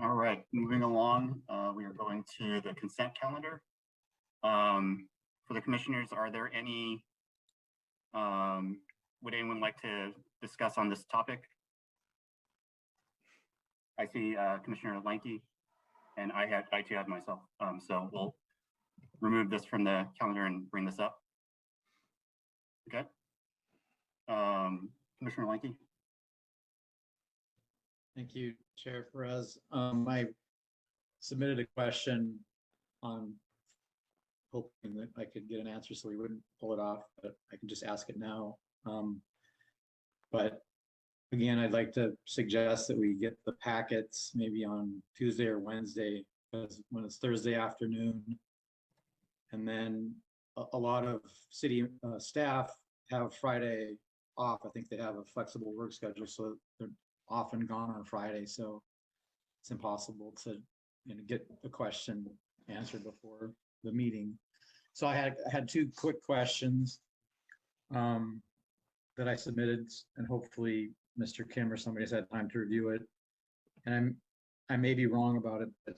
All right, moving along, we are going to the consent calendar. For the commissioners, are there any, would anyone like to discuss on this topic? I see Commissioner Lanke, and I too had myself. So we'll remove this from the calendar and bring this up. Okay. Commissioner Lanke. Thank you, Chair Perez. I submitted a question on hoping that I could get an answer so we wouldn't pull it off, but I can just ask it now. But again, I'd like to suggest that we get the packets maybe on Tuesday or Wednesday, because when it's Thursday afternoon, and then a lot of city staff have Friday off. I think they have a flexible work schedule, so they're often gone on Friday, so it's impossible to get the question answered before the meeting. So I had two quick questions that I submitted, and hopefully Mr. Kim or somebody's had time to review it. And I may be wrong about it, but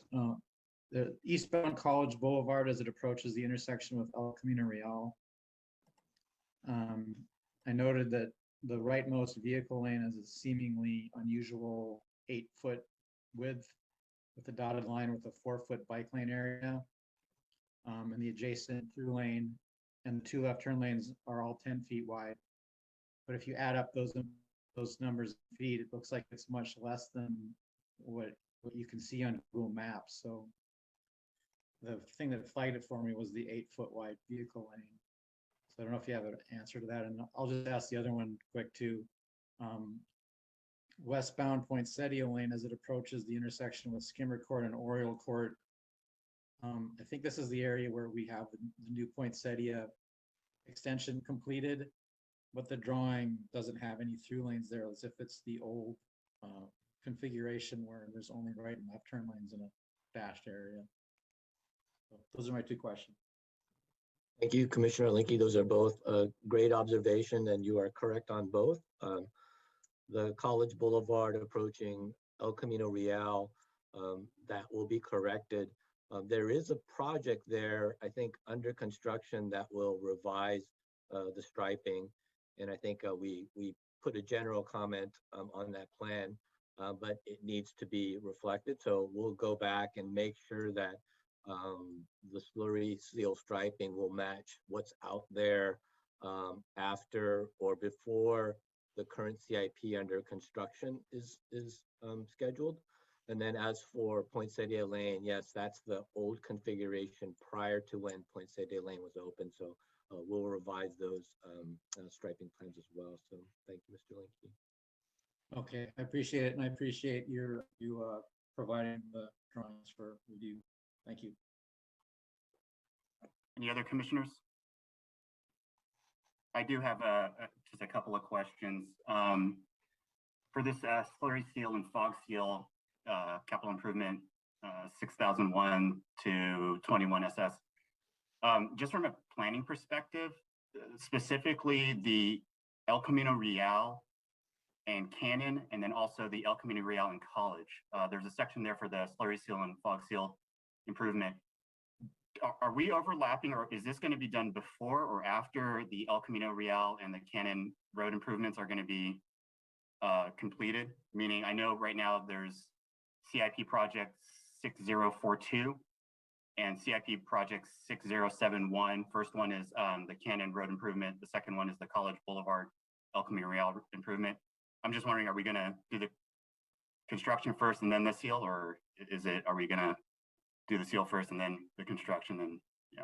the eastbound College Boulevard as it approaches the intersection with El Camino Real. I noted that the rightmost vehicle lane is a seemingly unusual 8-foot width with a dotted line with a 4-foot bike lane area. And the adjacent through lane and the 2 left turn lanes are all 10 feet wide. But if you add up those numbers in feet, it looks like it's much less than what you can see on Google Maps. So the thing that flagged it for me was the 8-foot wide vehicle lane. So I don't know if you have an answer to that, and I'll just ask the other one quick too. Westbound Poinsettia Lane as it approaches the intersection with Skimmer Court and Oriole Court. I think this is the area where we have the new Poinsettia extension completed, but the drawing doesn't have any through lanes there, as if it's the old configuration where there's only right and left turn lanes in a dashed area. So those are my two questions. Thank you, Commissioner Linke. Those are both a great observation, and you are correct on both. The College Boulevard approaching El Camino Real, that will be corrected. There is a project there, I think, under construction that will revise the striping. And I think we put a general comment on that plan, but it needs to be reflected. So we'll go back and make sure that the slurry seal striping will match what's out there after or before the current CIP under construction is scheduled. And then as for Poinsettia Lane, yes, that's the old configuration prior to when Poinsettia Lane was open. So we'll revise those striping plans as well. So thank you, Mr. Linke. Okay, I appreciate it, and I appreciate you providing the drawings for review. Thank you. Any other commissioners? I do have just a couple of questions. For this slurry seal and fog seal capital improvement 6001 to 21 SS, just from a planning perspective, specifically the El Camino Real and Cannon, and then also the El Camino Real and College. There's a section there for the slurry seal and fog seal improvement. Are we overlapping, or is this going to be done before or after the El Camino Real and the Cannon road improvements are going to be completed? Meaning, I know right now there's CIP project 6042 and CIP project 6071. First one is the Cannon road improvement. The second one is the College Boulevard El Camino Real improvement. I'm just wondering, are we going to do the construction first and then the seal, or are we going to do the seal first and then the construction? And yeah,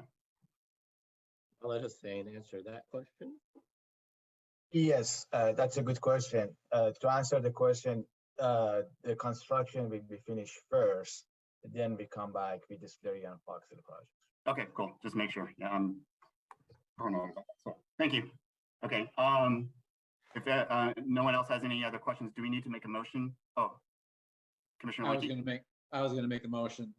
I'll let Hussein answer that question. Yes, that's a good question. To answer the question, the construction will be finished first, then we come back with the slurry and fog seal project. Okay, cool. Just make sure. So, thank you. Okay. If no one else has any other questions, do we need to make a motion? Oh, Commissioner I was Linke. going to make a motion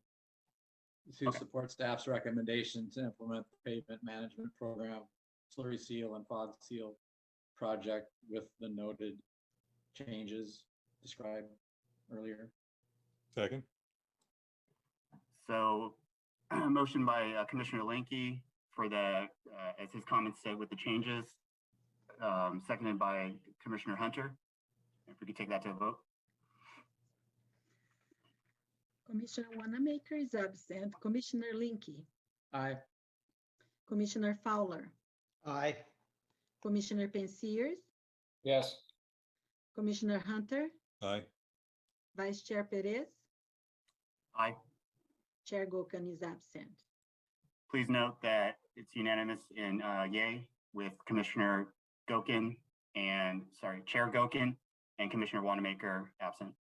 to support staff's recommendation to implement the pavement management program, slurry seal and fog seal project with the noted changes described earlier. Second. So motion by Commissioner Linke for the, as his comments said with the changes, seconded by Commissioner Hunter. If we could take that to a vote. Commissioner Wanamaker is absent. Commissioner Linke, Aye. Commissioner Fowler, Aye. Commissioner Pensiers, Yes. Commissioner Hunter, Aye. Vice Chair Perez, Aye. Chair Gokan is absent. Please note that it's unanimous in yay with Commissioner Gokin and, sorry, Chair Gokin and Commissioner Wanamaker absent.